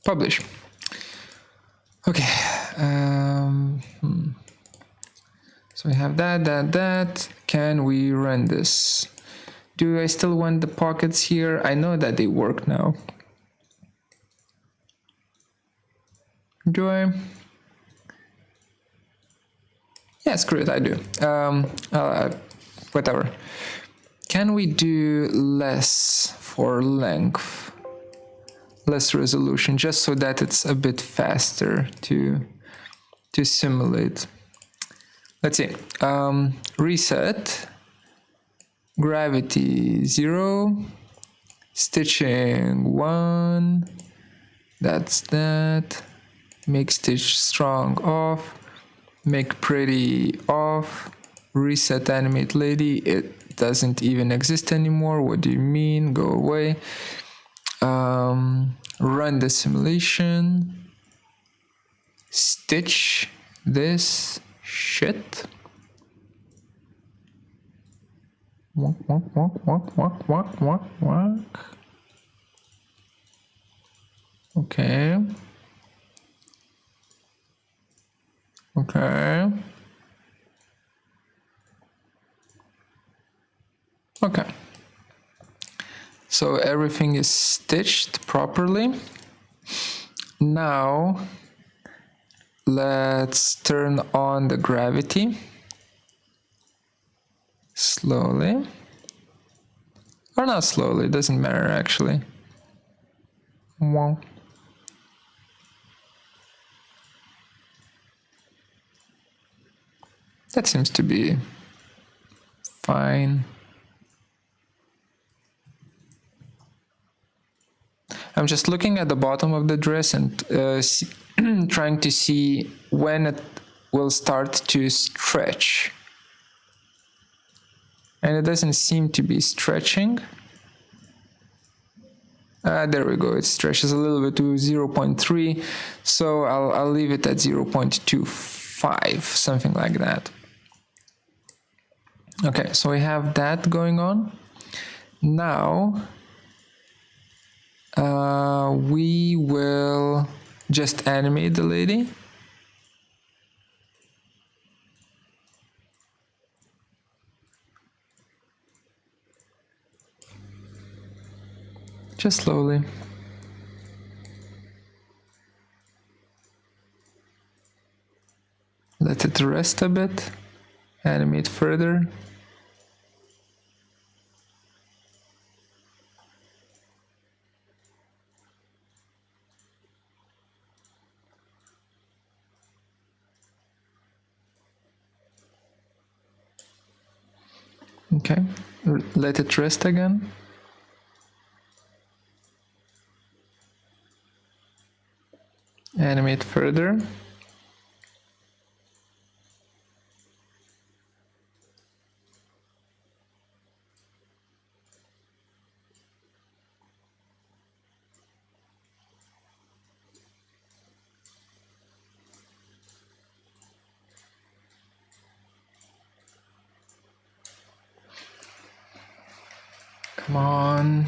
Publish. Okay. So we have that. Can we run this? Do I still want the pockets here? I know that they work now. Do I? Yeah, screw it, I do. Whatever. Can we do less for length? less resolution, just so that it's a bit faster to simulate. Let's see. Reset, gravity 0, stitching 1. That's that. Make stitch strong off. Make pretty off. Reset animate lady. It doesn't even exist anymore. What do you mean? Go away. Run the simulation. Stitch this shit. Walk, walk, walk, walk, walk, walk, walk, walk. Okay. Okay. Okay. So everything is stitched properly. Now let's turn on the gravity slowly, or not slowly, it doesn't matter actually. Wow. That seems to be fine. I'm just looking at the bottom of the dress and trying to see when it will start to stretch. And it doesn't seem to be stretching. There we go, it stretches a little bit to 0.3, so I'll leave it at 0.25, something like that. Okay, so we have that going on. Now we will just animate the lady. Just slowly. Let it rest a bit. Animate further. Okay, let it rest again. Animate further. Come on.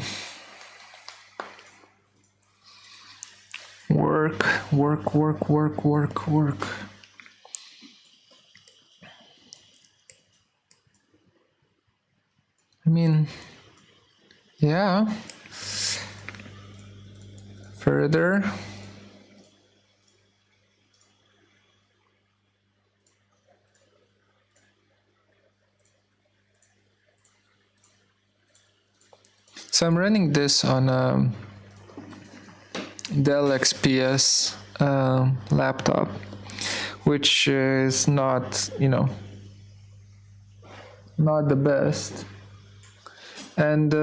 Work, work, work, work, work, work. I mean, yeah. Further. So I'm running this on Dell XPS laptop, which is not, not the best. And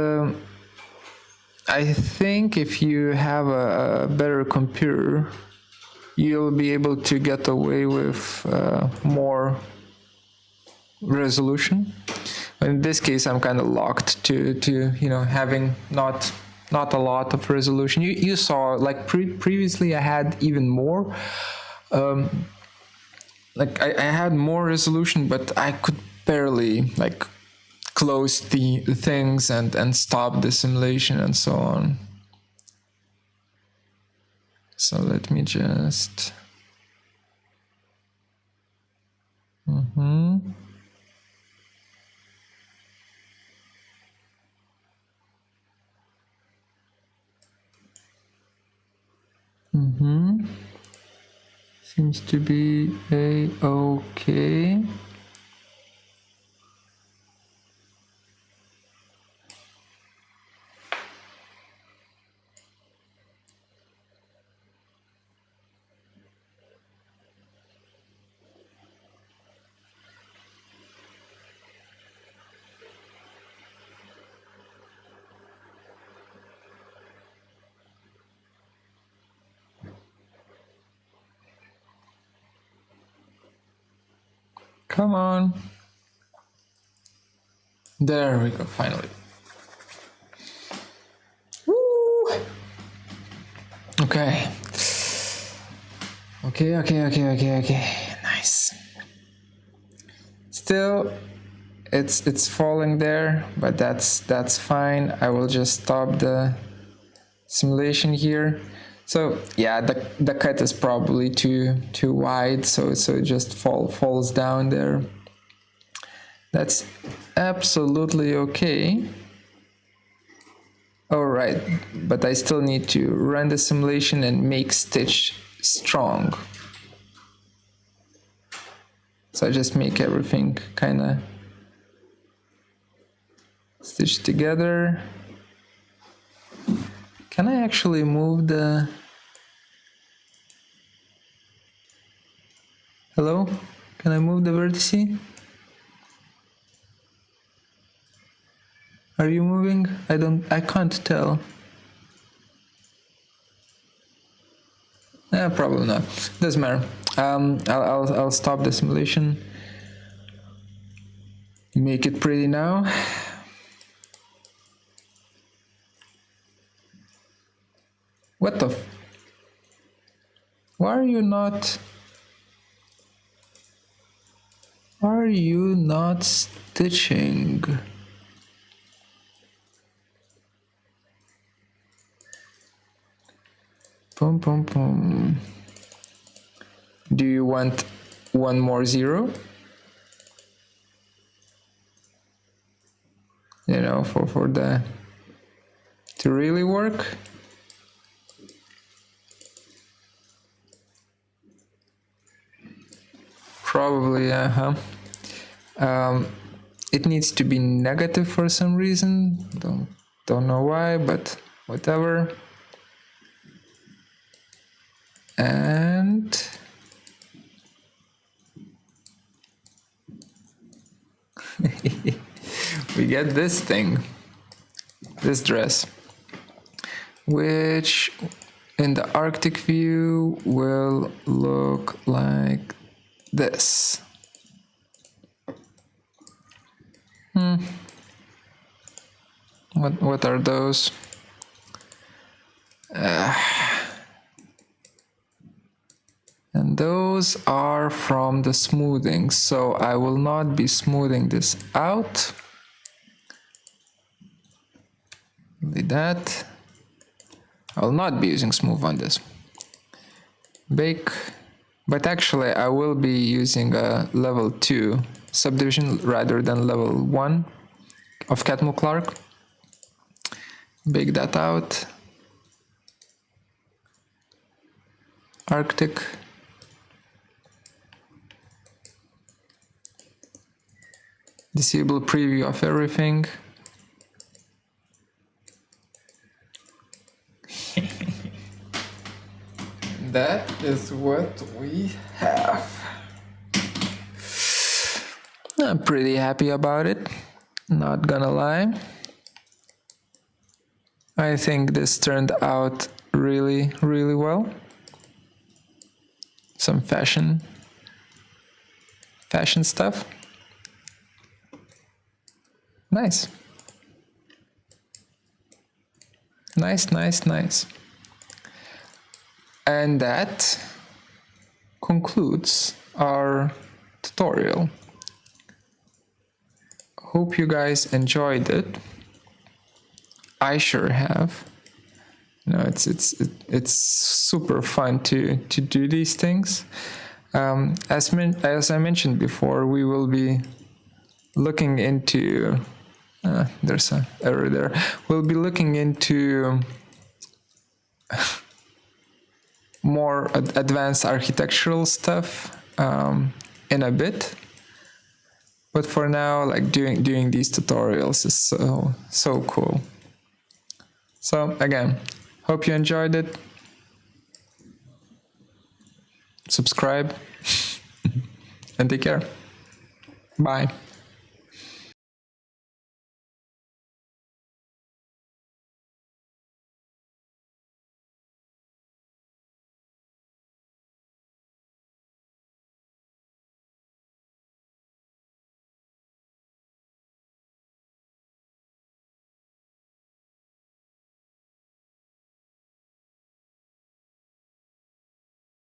I think if you have a better computer, you'll be able to get away with more resolution. In this case, I'm kind of locked to having not a lot of resolution. You saw, like previously I had even more. Like I had more resolution, but I could barely like close the things and stop the simulation and so on. So let me just. Seems to be a-okay. Come on. There we go, finally. Woo! Okay. Okay. Nice. Still, it's falling there, but that's fine. I will just stop the simulation here. So yeah, the cut is probably too wide, so it just falls down there. That's absolutely okay. All right, but I still need to run the simulation and make stitch strong. So I just make everything kind of stitched together. Can I actually move the... Hello? Can I move the vertice? Are you moving? I can't tell. Probably not. Doesn't matter. I'll stop the simulation. Make it pretty now. What the Why are you not stitching? Boom. Do you want one more zero? You know, for the to really work? Probably, it needs to be negative for some reason. Don't know why, but whatever. And we get this thing, this dress, which in the Arctic view will look like this. What are those? And those are from the smoothing, so I will not be smoothing this out. Like that. I will not be using smooth on this. Bake. But actually I will be using a level 2 subdivision rather than level 1 of Catmull Clark. Bake that out. Arctic. Disable preview of everything. That is what we have. I'm pretty happy about it, not gonna lie. I think this turned out really well. Some fashion stuff. Nice. And that concludes our tutorial. Hope you guys enjoyed it. I sure have. You know, it's super fun to do these things. As I mentioned before, we will be looking into. There's an error there. We'll be looking into more advanced architectural stuff in a bit, but for now, like doing these tutorials is so cool. So again, hope you enjoyed it. Subscribe and take care. Bye.